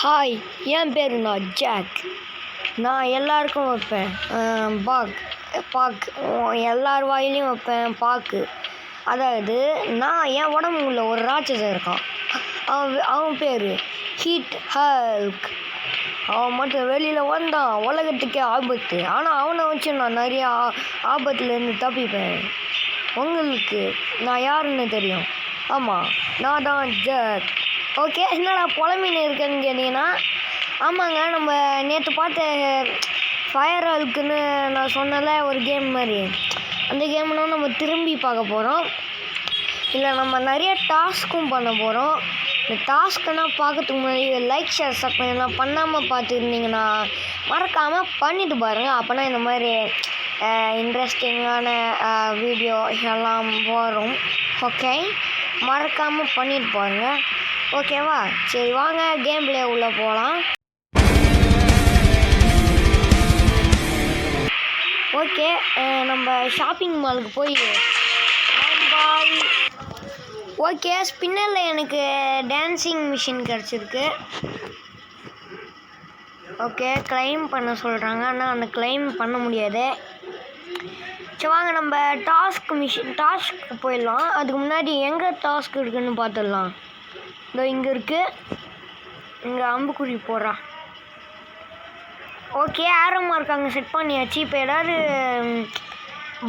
Hi, என் பேர் நான் jack. நான் எல்லாருக்கும் வைப்பேன் பாக் எல்லார் வாயிலையும் வைப்பேன் பாக்கு. அதாவது என் உடம்புல ஒரு ராட்சசன் இருக்கான். அவன் பேர் ஹீட் ஹல்க். அவன் மட்டும் வெளியில் வந்தான் உலகத்துக்கே ஆபத்து. ஆனால் அவனை வச்சு நான் நிறையா ஆபத்துலேருந்து தப்பிப்பேன். உங்களுக்கு நான் யாருன்னு தெரியும்? ஆமாம், நான் தான் ஜாக். ஓகே, என்னடா புலம்பின்னு இருக்குன்னு கேட்டிங்கன்னா, ஆமாங்க, நம்ம நேற்று பார்த்த ஃபயர் ஹல்க்குன்னு நான் சொன்னல ஒரு கேம் மாதிரி, அந்த கேம்னால் நம்ம திரும்பி பார்க்க போகிறோம். இல்லை, நம்ம நிறைய டாஸ்க்கும் பண்ண போகிறோம். இந்த டாஸ்க்குனால் பார்க்கறதுக்கு முன்னாடி லைக் ஷேர் சப்ஸ்கிரைப் பண்ணாமல் பார்த்துருந்தீங்கன்னா மறக்காமல் பண்ணிவிட்டு பாருங்கள். அப்போனா இந்த மாதிரி இன்ட்ரெஸ்டிங்கான வீடியோ எல்லாம் வரும். ஓகே, மறக்காமல் பண்ணிட்டு பாருங்கள். ஓகேவா? சரி, வாங்க கேம் பிளே உள்ளே போகலாம். ஓகே, நம்ம ஷாப்பிங் மாலுக்கு போய் ஓகே, ஸ்பின்னரில் எனக்கு டான்ஸிங் மிஷின் கிடச்சிருக்கு. ஓகே, கிளைம் பண்ண சொல்கிறாங்க, ஆனால் அந்த கிளைம் பண்ண முடியாது. சரி, வாங்க நம்ம டாஸ்க்கு போயிடலாம். அதுக்கு முன்னாடி எங்கே டாஸ்க் இருக்குதுன்னு பார்த்துடலாம். இதோ இங்கே இருக்குது, இங்கே அம்புக்குறி போடுறா. ஓகே, ஆரோ மார்க் அங்கே செட் பண்ணியாச்சு. இப்போ ஏதாவது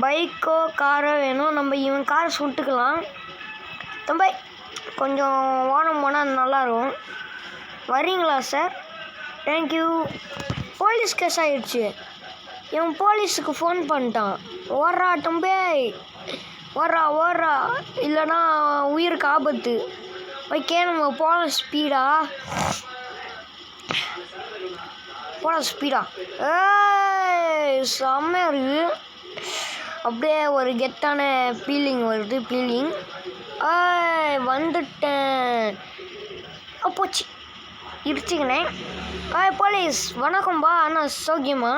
பைக்கோ காரோ வேணும். நம்ம இவன் காரை சுட்டுக்கலாம். தம்பி, கொஞ்சம் ஓரம் போனால் நல்லாயிருக்கும். வரீங்களா சார்? தேங்க்யூ. போலீஸ் கேஸ் ஆகிடுச்சு. இவன் போலீஸுக்கு ஃபோன் பண்ணிட்டான். ஓடுறா தம்பி, ஓடுறா, இல்லைன்னா உயிருக்கு ஆபத்து. ஓகே, நம்ம போகலாம் ஸ்பீடா. செம்மையாக இருக்குது. அப்படியே ஒரு கெத்தான ஃபீலிங் வருது. வந்துட்டேன். போச்சு, இடிச்சுக்கினேன். போலீஸ் வணக்கம்பா. அண்ணா சௌக்கியமா?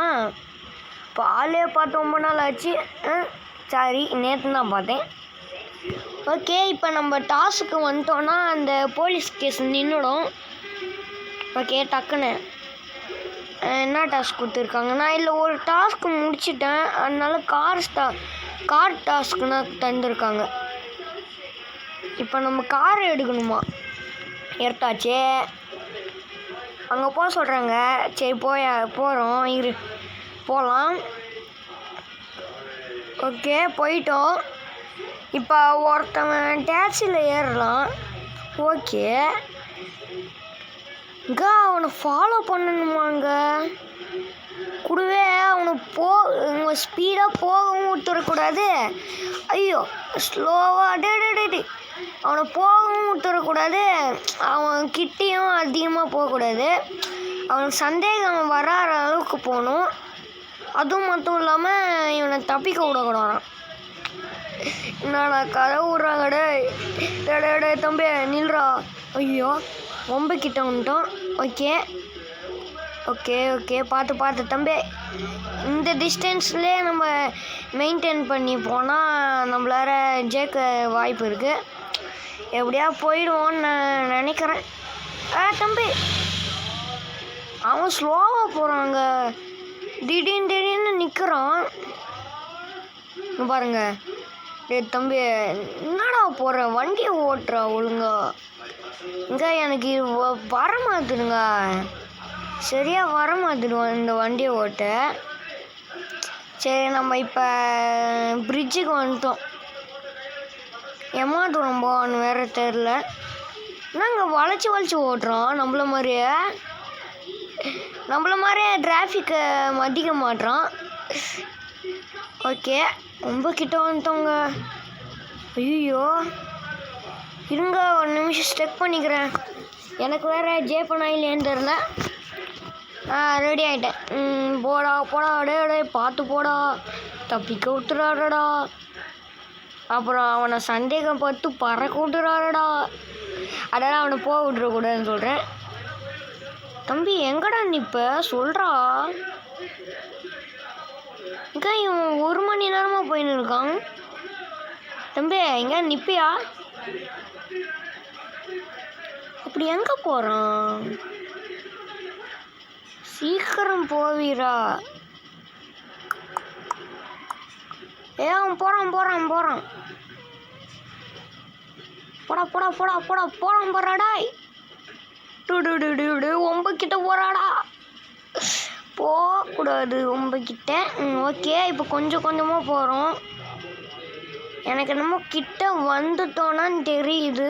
இப்போ ஆளே பார்த்து ரொம்ப நாள் ஆச்சு. சாரி, நேற்று தான் பார்த்தேன். ஓகே, இப்போ நம்ம டாஸ்க்கு வந்துட்டோன்னா அந்த போலீஸ் கேஸ் நின்றுடும். ஓகே, டக்குன்னு என்ன டாஸ்க் கொடுத்துருக்காங்க? நான் இதில் ஒரு டாஸ்க்கு முடிச்சிட்டேன், அதனால கார் டாஸ்க்குன்னா தந்துருக்காங்க. இப்போ நம்ம காரை எடுக்கணுமா? எடுத்தாச்சே, அங்கே போக சொல்கிறாங்க. சரி, போகிறோம், போகலாம். ஓகே, போயிட்டோம். இப்போ ஒருத்தவன் டேக்ஸியில் ஏறலாம். ஓகே, அவனை ஃபாலோ பண்ணணுமாங்க? கூடவே அவனை ஸ்பீடாக போகவும் விட்டுறக்கூடாது. ஐயோ, ஸ்லோவாக அவனை போகவும் விட்டுறக்கூடாது. அவன் கிட்டேயும் அதிகமாக போகக்கூடாது. அவனுக்கு சந்தேகம் வராத அளவுக்கு போகணும். அதுவும் மட்டும் இல்லாமல் இவனை தப்பிக்க விடக்கூடாதான். என்னடா கதை விட்றாங்க? டே தம்பி நில்றா. ஐயோ, ரொம்ப கிட்ட வந்துட்டோம். ஓகே, பார்த்து தம்பி. இந்த டிஸ்டன்ஸ்லேயே நம்ம மெயின்டைன் பண்ணி போனால் நம்மளால ஜெயிக்க வாய்ப்பு இருக்குது. எப்படியா போயிடுவோன்னு நான் நினைக்கிறேன். தம்பி, அவன் ஸ்லோவாக போகிறாங்க. திடீர்னு நிற்கிறான் பாருங்க. தம்பி, என்னடா போகிற? வண்டியை ஓட்டுறா ஒழுங்கா. எனக்கு வரமாட்டுதுங்க, சரியாக வரமாட்டுடுவான் இந்த வண்டியை ஓட்ட. சரி, நம்ம இப்போ பிரிட்ஜுக்கு வந்துட்டோம். தூரம் போவான்னு வேறு தெரில. நாங்கள் வளைச்சி ஓட்டுறோம். நம்மள மாதிரியே டிராஃபிக்கை மதிக்க மாட்டோம். ஓகே, ரொம்ப கிட்ட வந்துட்டோங்க. ஐயோ, இருங்க, ஒரு நிமிஷம் ஸ்டெக் பண்ணிக்கிறேன். எனக்கு வேறு ஜேப்பனா இல்லையான்னு தெரில. ரெடி ஆகிட்டேன். போடா டே பார்த்து போடா, தப்பிக்க விட்டுறாடா. அப்புறம் அவனை சந்தேகப்பட்டு பறக்க விட்டுறாடா. அதெல்லாம் அவனை போக விட்டுறக்கூடாதுன்னு சொல்கிறேன். தம்பி, எங்கடா நிற்ப? சொல்கிறா. இவன் 1 மணி நேரமாக போயின்னு இருக்கான். தம்பி, எங்கே நிற்பியா? அப்படி எங்கே போகிறான்? சீக்கிரம் போவீரா? அவன் போறான் போறான் போறான். போடா போடா போடா போடா போறான் போறாடாய். ஒம்பக்கிட்ட போறாடா. போகக்கூடாது ஒம்பக்கிட்ட. ஓகே, இப்போ கொஞ்சம் கொஞ்சமாக போகிறோம். எனக்கு என்னமோ கிட்ட வந்துட்டோன்னான்னு தெரியுது.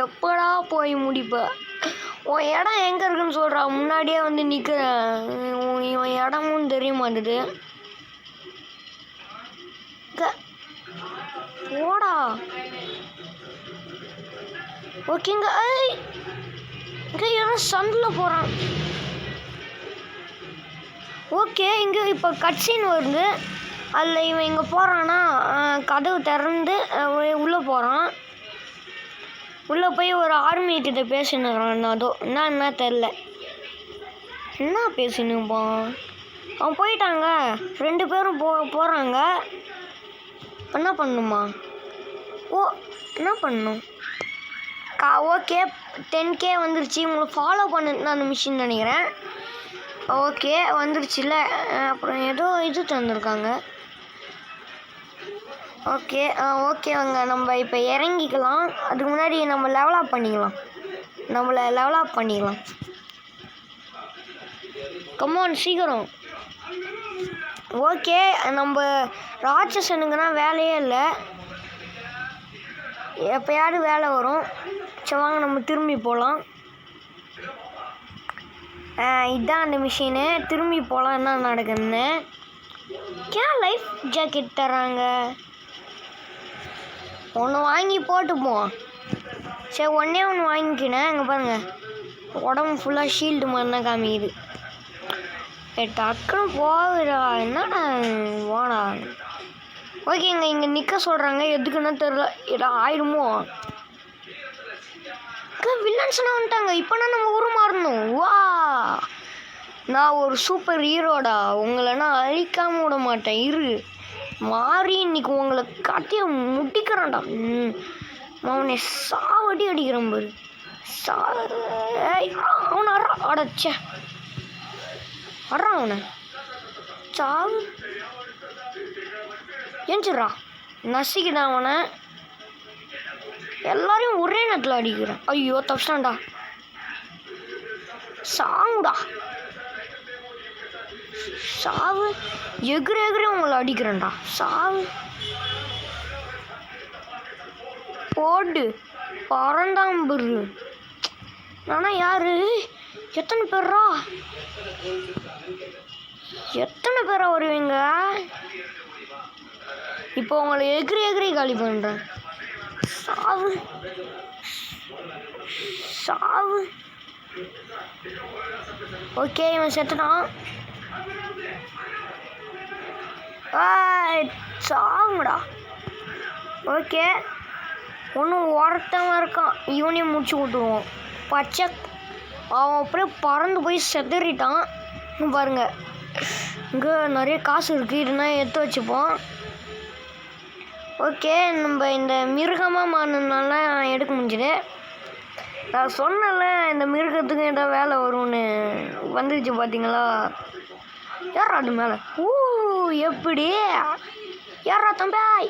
எப்படா போய் முடிப்ப? உன் இடம் எங்கே இருக்குன்னு சொல்கிறா. முன்னாடியே வந்து நிற்கிறேன். இவன் இடமும் தெரிய மாட்டுது. போடா. ஓகேங்க. இங்கே யாரும் சந்தில் போகிறான். ஓகே, இங்கே இப்போ கட்சின்னு வருது. அதில் இவன் இங்கே போகிறான்னா கதவு திறந்து உள்ளே போகிறான். உள்ளே போய் ஒரு ஆர்மிக்கிட்ட பேசினுறான். அதோ என்ன தெரில, என்ன பேசினுப்பான். அவன் போயிட்டாங்க. 2 பேரும் போகிறாங்க. என்ன பண்ணணுமா? என்ன பண்ணணும்? ஓகே, 10K வந்துருச்சு. உங்களுக்கு ஃபாலோ பண்ணு அந்த மிஷின் நினைக்கிறேன். ஓகே, வந்துருச்சுல்ல. அப்புறம் ஏதோ இது தந்துருக்காங்க. ஓகே ஓகேங்க, நம்ம இப்போ இறங்கிக்கலாம். அதுக்கு முன்னாடி நம்ம லெவலப் பண்ணிக்கலாம். லெவலப் பண்ணிக்கலாம். கமான் சீக்கிரம். ஓகே, நம்ம ராட்சசனுக்குன்னா வேலையே இல்லை. எப்போயாவது வேலை வரும். சரி வாங்க நம்ம திரும்பி போகலாம். இதுதான் அந்த மிஷினு. திரும்பி போகலாம். என்ன நடக்குதுன்னு. லைஃப் ஜாக்கெட் தராங்க. ஒன்று வாங்கி போட்டுப்போம். சரி, ஒன்றே ஒன்று வாங்கிக்கினேன். இங்கே பாருங்கள், உடம்பு ஃபுல்லாக ஷீல்டு மாதிரி தான் காமிக்குது. டக்குன்னு போகுதா? என்னடா வாடா. ஓகேங்க, இங்கே நிற்க சொல்கிறாங்க. எதுக்குன்னா தெரில. ஏதோ ஆயிடுமோ. வில்லன்ஸ்லாம் வந்துட்டாங்க. இப்போனா நம்ம உருமாறணும். வா, நான் ஒரு சூப்பர் ஹீரோடா. உங்களை நான் அழிக்காம விட மாட்டேன். இரு மாறி இன்னைக்கு உங்களை காட்டிய முடிக்கிறேன்டா. அவனை சாவடி அடிக்கிறேன் பாரு. அவனை அடைச்ச அட்றான். அவனை சாவு ஏஞ்சிட்றா. நசிக்கிட்டான் அவனை. எல்லாரையும் ஒரே நேரத்தில் அடிக்கிறேன். ஐயோ தப்பிச்சான்டா. சாவுடா. சாவு. எகிரி உங்களை அடிக்கிறேன்டா. சாவு. போடு பறந்தாம்பரு. நானா யாரு? எத்தனை பேரா வருவீங்க? இப்போ உங்களை எகிரி காலி பண்ணுறேன். சாவு. ஓகே, இவன் செத்துட்டான். சாவுடா. ஓகே, ஒன்றும் ஒருத்தவன் இருக்கான். இவனையும் முடிச்சு விட்டுருவோம். பச்சை அவன் அப்படியே பறந்து போய் செதறிட்டான். பாருங்க, இங்கே நிறைய காசு இருக்குது. இதுனா எடுத்து வச்சுப்போம். ஓகே, நம்ம இந்த மிருகமாக மாறினால எடுக்க முடிஞ்சுது. நான் சொன்னல இந்த மிருகத்துக்கு ஏதோ வேலை வரும்னு. வந்துருச்சு பார்த்தீங்களா? ஏறா அது மேலே. எப்படி ஏறா தம்பி?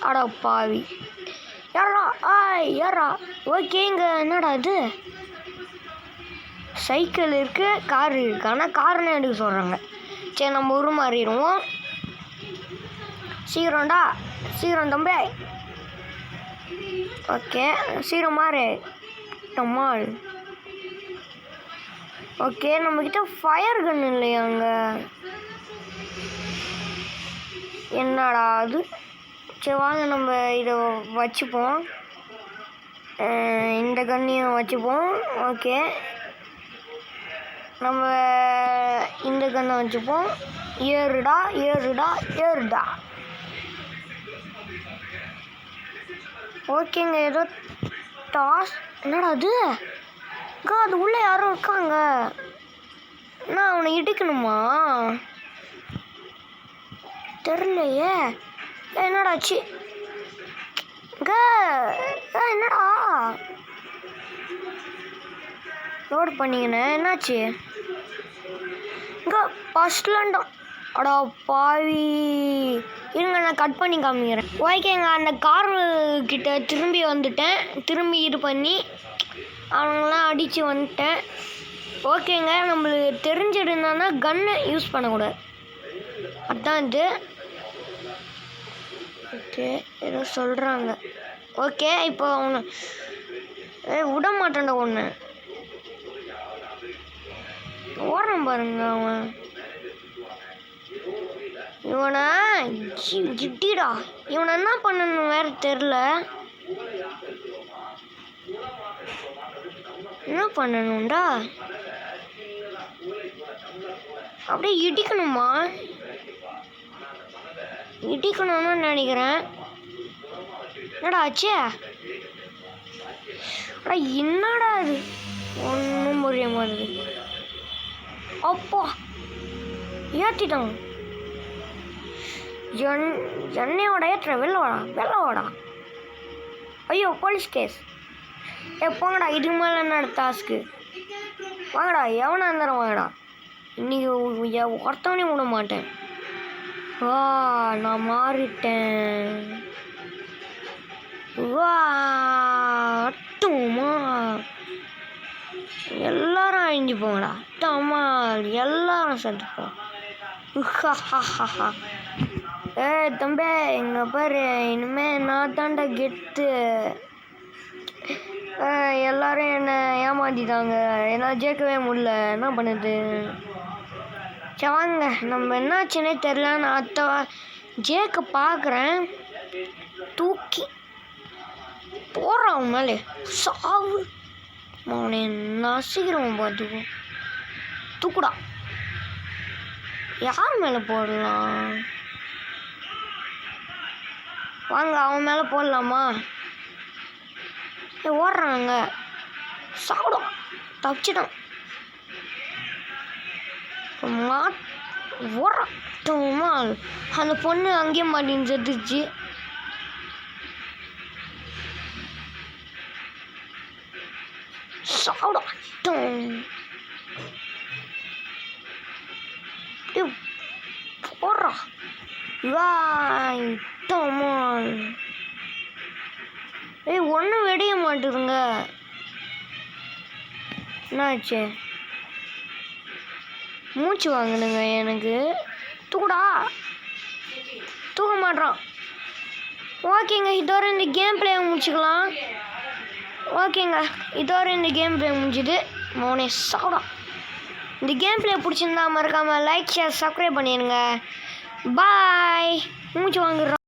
அடா பாவி. ஏறா. ஓகே, இங்கே என்னடா இது? சைக்கிள் இருக்குது, கார் இருக்குது. ஆனால் காருன்னு எடுக்க சொல்கிறாங்க. சரி, நம்ம உருமாறிடுவோம். சீக்கிரம்டா, சீக்கிரம் தம்பி. ஓகே, சீக்கிரம் மாறு நம்மால். ஓகே, நம்மக்கிட்ட ஃபயர் கன் இல்லையாங்க? என்னடா அது? சரி வாங்க நம்ம இதை வச்சுப்போம். இந்த கன்னையும் வச்சுப்போம். ஓகே, நம்ம இந்த கன்னை வச்சுப்போம். ஏறுடா. ஓகேங்க, ஏதோ டாஸ். என்னடா அது? அது உள்ளே யாரும் இருக்காங்க. நான் அவனை இடிக்கணுமா? தெரியலையே. என்னடாச்சு? என்னடா லோட் பண்ணிங்கண்ணே. என்னாச்சு? இங்கே ஃபஸ்ட்லாண்டா. அடா பாவி, இருங்க நான் கட் பண்ணி காமிக்கிறேன். ஓகேங்க, அந்த கார் கிட்ட திரும்பி வந்துட்டேன். திரும்பி இது பண்ணி அவங்களாம் அடித்து வந்துட்டேன். ஓகேங்க, நம்மளுக்கு தெரிஞ்சிருந்தானா கன்னை யூஸ் பண்ணக்கூடாது. அதான் இது. ஓகே, ஏதோ சொல்கிறாங்க. ஓகே, இப்போ அவனை விட மாட்டேன்டா. ஒன்று ஓடுறான் பாருங்க அவன். இவனை கிட்டிடா. இவனை என்ன பண்ணணும் வேற தெரில. என்ன பண்ணணும்டா? அப்படியே இடிக்கணுமா? இடிக்கணும்னு நினைக்கிறேன். என்னடா ஆச்சு? என்னடா இது? ஒன்றும் புரிய மாதிரி. அப்பா ஏற்றிட்டான். என்னையோட ஏற்ற வெள்ளவாடா. ஐயோ, போலீஸ் கேஸ். போங்கடா, இதுக்கு மேலே என்ன டாஸ்க்கு? வாங்கடா, எவனா இருந்தாலும் வாங்கடா. இன்னைக்கு ஒருத்தவனையும் விட மாட்டேன். வா, நான் மாறிட்டேன். வா அட்டுமா, எல்லாரும் அழிஞ்சு போங்கடா. அம்மா எல்லாரும் செத்துப்போம். தம்பி, எங்க பாரு, இனிமே நான் தாண்டா கெத்து. எல்லாரும் என்னை ஏமாத்திட்டாங்க. என்னால் ஜெயிக்கவே முடியல. என்ன பண்ணுது? சரி வாங்க, நம்ம என்னாச்சுன்னே தெரில. நான் அத்தை ஜேக்க பார்க்குறேன். தூக்கி போடுறான் அவன் மேலே. சாவு அவனை நசிக்கிறவன் பார்த்துக்கோ. தூக்குடா. யார் மேலே போடலாம்? வாங்க, அவன் மேலே போடலாமா? ஓடுறாங்க. சாப்பிடும். தப்பிச்சிட்டான். ஓடுறான். அந்த பொண்ணு அங்கேயே மாட்டின்னு செத்துச்சு. சாப்பிடும். போடுறான். ஒன்றும் வெடிய மாட்டுதுங்க. என்னாச்சு? மூச்சு வாங்கணுங்க எனக்கு. தூக்குடா. தூக்க மாட்டான். ஓகேங்க, இதோட இந்த கேம் பிளே முடிச்சுக்கலாம். ஓகேங்க, இதோட இந்த கேம் பிளே முடிஞ்சுது. மோனே சாப்பிடா. இந்த கேம் பிளே பிடிச்சிருந்தா மறக்காமல் லைக், ஷேர், சப்ஸ்கிரைப் பண்ணிடுங்க. பாய். மூச்சு வாங்குறோம்.